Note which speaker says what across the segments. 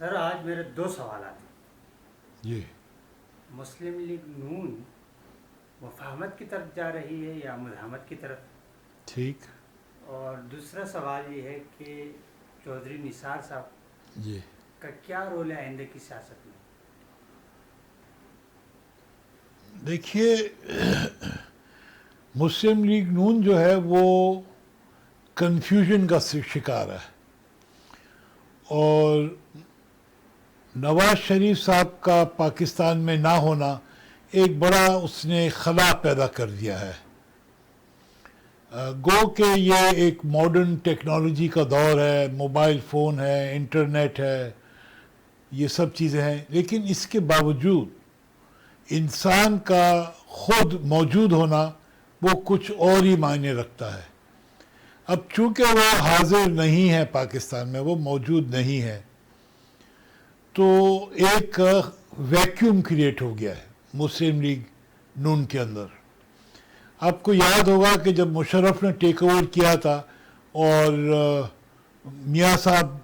Speaker 1: سر آج میرے دو سوالات ہیں.
Speaker 2: جی
Speaker 1: مسلم لیگ نون مفاہمت کی طرف جا رہی ہے یا مزاحمت کی طرف؟
Speaker 2: ٹھیک.
Speaker 1: اور دوسرا سوال یہ ہے کہ چودھری نثار صاحب
Speaker 2: جی
Speaker 1: کا کیا رول ہے آئندہ کی سیاست میں؟
Speaker 2: دیکھیے، مسلم لیگ نون جو ہے وہ کنفیوژن کا شکار ہے، اور نواز شریف صاحب کا پاکستان میں نہ ہونا ایک بڑا اس نے خلا پیدا کر دیا ہے. گو کہ یہ ایک ماڈرن ٹیکنالوجی کا دور ہے، موبائل فون ہے، انٹرنیٹ ہے، یہ سب چیزیں ہیں، لیکن اس کے باوجود انسان کا خود موجود ہونا وہ کچھ اور ہی معنی رکھتا ہے. اب چونکہ وہ حاضر نہیں ہے پاکستان میں، وہ موجود نہیں ہے، تو ایک ویکیوم کریٹ ہو گیا ہے مسلم لیگ نون کے اندر. آپ کو یاد ہوگا کہ جب مشرف نے ٹیک اوور کیا تھا اور میاں صاحب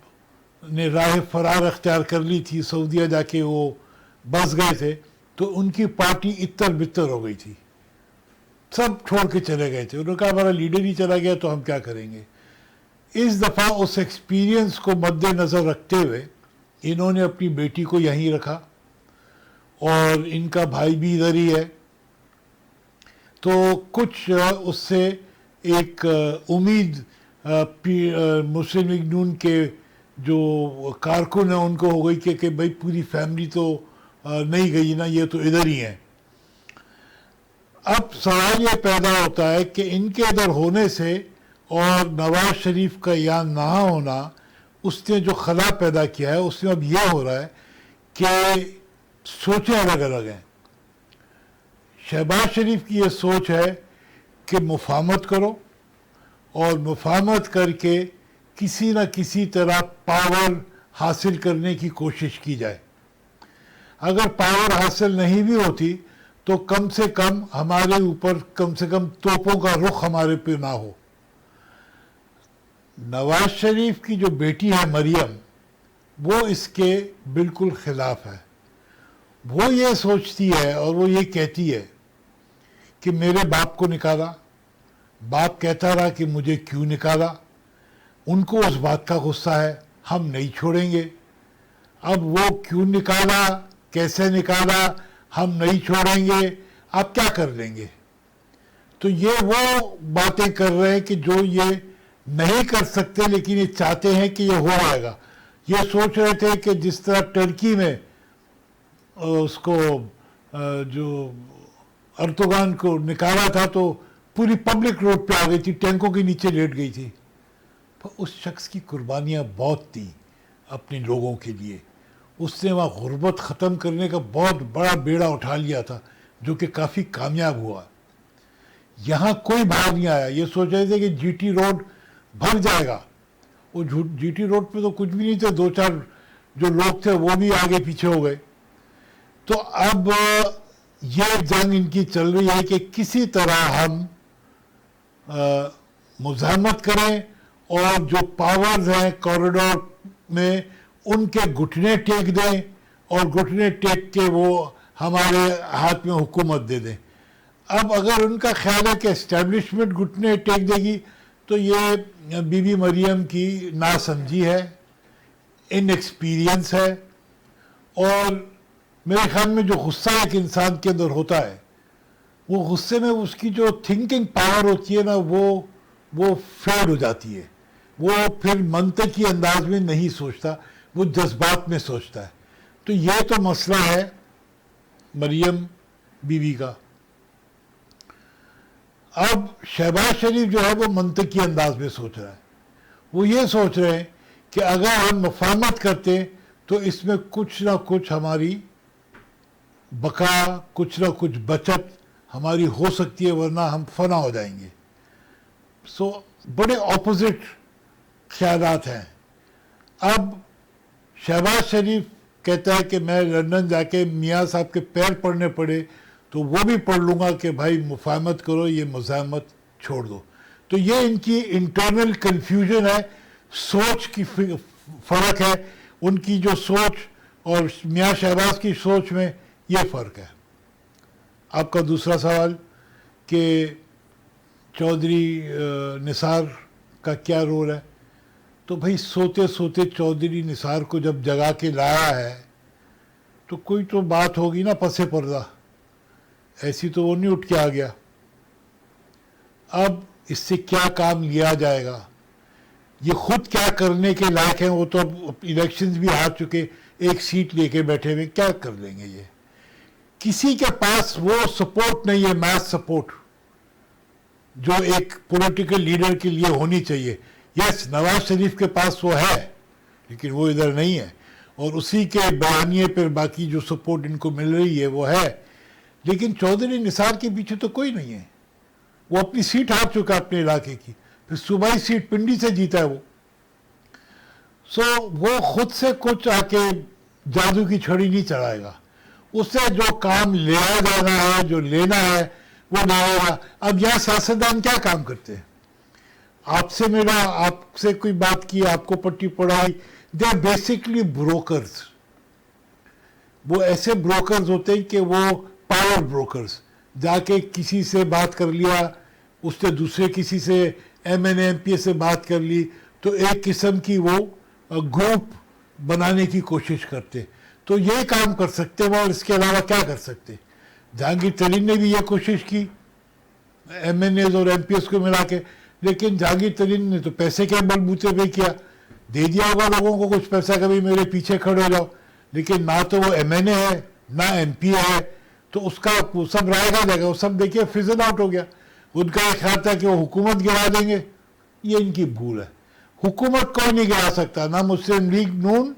Speaker 2: نے راہ فرار اختیار کر لی تھی، سعودیہ جا کے وہ بس گئے تھے، تو ان کی پارٹی اتر بتر ہو گئی تھی، سب چھوڑ کے چلے گئے تھے. انہوں نے کہا ہمارا لیڈر ہی چلا گیا تو ہم کیا کریں گے. اس دفعہ اس ایکسپیرینس کو مد نظر رکھتے ہوئے انہوں نے اپنی بیٹی کو یہیں رکھا، اور ان کا بھائی بھی ادھر ہی ہے، تو کچھ اس سے ایک امید مسلم لیگ نون کے جو کارکن ہیں ان کو ہو گئی کہ بھائی پوری فیملی تو نہیں گئی نا، یہ تو ادھر ہی ہیں. اب سوال یہ پیدا ہوتا ہے کہ ان کے ادھر ہونے سے اور نواز شریف کا یہاں نہ ہونا، اس نے جو خلا پیدا کیا ہے اس میں اب یہ ہو رہا ہے کہ سوچیں الگ الگ ہیں. شہباز شریف کی یہ سوچ ہے کہ مفاہمت کرو، اور مفاہمت کر کے کسی نہ کسی طرح پاور حاصل کرنے کی کوشش کی جائے. اگر پاور حاصل نہیں بھی ہوتی تو کم سے کم ہمارے اوپر کم سے کم توپوں کا رخ ہمارے پہ نہ ہو. نواز شریف کی جو بیٹی ہے مریم، وہ اس کے بالکل خلاف ہے. وہ یہ سوچتی ہے اور وہ یہ کہتی ہے کہ میرے باپ کو نکالا، باپ کہتا رہا کہ مجھے کیوں نکالا، ان کو اس بات کا غصہ ہے، ہم نہیں چھوڑیں گے. اب وہ کیوں نکالا، کیسے نکالا، ہم نہیں چھوڑیں گے، آپ کیا کر لیں گے. تو یہ وہ باتیں کر رہے ہیں کہ جو یہ نہیں کر سکتے لیکن یہ چاہتے ہیں کہ یہ ہو جائے گا. یہ سوچ رہے تھے کہ جس طرح ٹرکی میں اس کو جو اردوغان کو نکالا تھا تو پوری پبلک روڈ پہ آ گئی تھی، ٹینکوں کے نیچے لیٹ گئی تھی. اس شخص کی قربانیاں بہت تھیں اپنے لوگوں کے لیے. اس نے وہاں غربت ختم کرنے کا بہت بڑا بیڑا اٹھا لیا تھا جو کہ کافی کامیاب ہوا. یہاں کوئی باہر نہیں آیا. یہ سوچ رہے تھے کہ جی ٹی روڈ بھر جائے گا. وہ جی ٹی روڈ پہ تو کچھ بھی نہیں تھے، دو چار جو لوگ تھے وہ بھی آگے پیچھے ہو گئے. تو اب یہ جنگ ان کی چل رہی ہے کہ کسی طرح ہم مزاحمت کریں اور جو پاورز ہیں کوریڈور میں ان کے گھٹنے ٹیک دیں، اور گھٹنے ٹیک کے وہ ہمارے ہاتھ میں حکومت دے دیں. اب اگر ان کا خیال ہے کہ اسٹیبلشمنٹ گھٹنے ٹیک دے گی تو یہ بی بی مریم کی ناسمجھی ہے، ان ایکسپیرینس ہے، اور میرے خیال میں جو غصہ ایک انسان کے اندر ہوتا ہے، وہ غصے میں اس کی جو تھنکنگ پاور ہوتی ہے نا وہ فیڈ ہو جاتی ہے. وہ پھر منطقی انداز میں نہیں سوچتا، وہ جذبات میں سوچتا ہے. تو یہ تو مسئلہ ہے مریم بی بی کا. اب شہباز شریف جو ہے وہ منطقی انداز میں سوچ رہا ہے. وہ یہ سوچ رہے ہیں کہ اگر ہم مفاہمت کرتے تو اس میں کچھ نہ کچھ ہماری بقا، کچھ نہ کچھ بچت ہماری ہو سکتی ہے، ورنہ ہم فنا ہو جائیں گے. سو بڑے اپوزٹ خیالات ہیں. اب شہباز شریف کہتا ہے کہ میں لندن جا کے میاں صاحب کے پیر پڑنے پڑے تو وہ بھی پڑھ لوں گا کہ بھائی مفاہمت کرو، یہ مزاحمت چھوڑ دو. تو یہ ان کی انٹرنل کنفیوژن ہے، سوچ کی فرق ہے. ان کی جو سوچ اور میاں شہباز کی سوچ میں یہ فرق ہے. آپ کا دوسرا سوال کہ چودھری نثار کا کیا رول ہے، تو بھائی سوتے سوتے چودھری نثار کو جب جگا کے لایا ہے تو کوئی تو بات ہوگی نا پس پردہ، ایسی تو وہ نہیں اٹھ کے آ گیا. اب اس سے کیا کام لیا جائے گا، یہ خود کیا کرنے کے لائق ہیں، وہ تو اب الیکشنز بھی ہار چکے، ایک سیٹ لے کے بیٹھے ہوئے، کیا کر لیں گے. یہ کسی کے پاس وہ سپورٹ نہیں ہے، میس سپورٹ جو ایک پولیٹیکل لیڈر کے لیے ہونی چاہیے. یس، نواز شریف کے پاس وہ ہے لیکن وہ ادھر نہیں ہے، اور اسی کے بیانیے پر باقی جو سپورٹ ان کو مل رہی ہے وہ ہے. لیکن چودھری نثار کے پیچھے تو کوئی نہیں ہے، وہ اپنی سیٹ ہار چکا اپنے علاقے کی، پھر صوبائی سیٹ پنڈی سے جیتا ہے وہ. سو وہ خود سے کچھ آ کے جادو کی چھڑی نہیں چڑھائے گا، اس سے جو کام لیا جانا ہے، جو لینا ہے وہ لائے گا. اب یہاں سیاستدان کیا کام کرتے ہیں، آپ سے کوئی بات کی، آپ کو پٹی پڑھائی، دے آر بیسکلی بروکرز. وہ ایسے بروکرز ہوتے ہیں کہ وہ پاور بروکرز، جا کے کسی سے بات کر لیا، اس سے دوسرے کسی سے M N A M P A سے بات کر لی، تو ایک قسم کی وہ گروپ بنانے کی کوشش کرتے. تو یہ کام کر سکتے وہ، اور اس کے علاوہ کیا کر سکتے. جہانگیر ترین نے بھی یہ کوشش کی ایم این ایز اور ایم پی ایس کو ملا کے، لیکن جہانگیر ترین نے تو پیسے کے بلبوتے پہ کیا، دے دیا ہوگا لوگوں کو کچھ پیسہ کبھی میرے پیچھے کھڑے ہو جاؤ، لیکن نہ تو وہ ایم این اے ہے نہ ایم پی اے ہے، تو اس کا وہ سب رائے گا جائے گا، وہ سب دیکھیے فزل آؤٹ ہو گیا. ان کا یہ خیال تھا کہ وہ حکومت گرا دیں گے، یہ ان کی بھول ہے. حکومت کوئی نہیں گرا سکتا، نہ مسلم لیگ نون،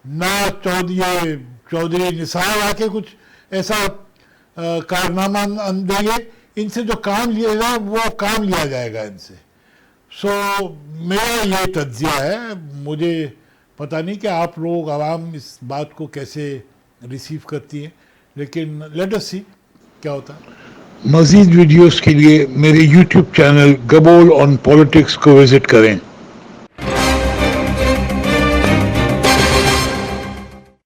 Speaker 2: نہ چودھری نثار آ کے کچھ ایسا کارنامہ دیں گے. ان سے جو کام لیا جائے وہ کام لیا جائے گا ان سے. سو میرا یہ تجزیہ ہے. مجھے پتہ نہیں کہ آپ لوگ عوام اس بات کو کیسے ریسیو کرتی ہیں، لیکن لیٹ اس سی کیا ہوتا ہے. مزید ویڈیوز کے لیے میرے YouTube channel Gabol on politics کو وزٹ کریں.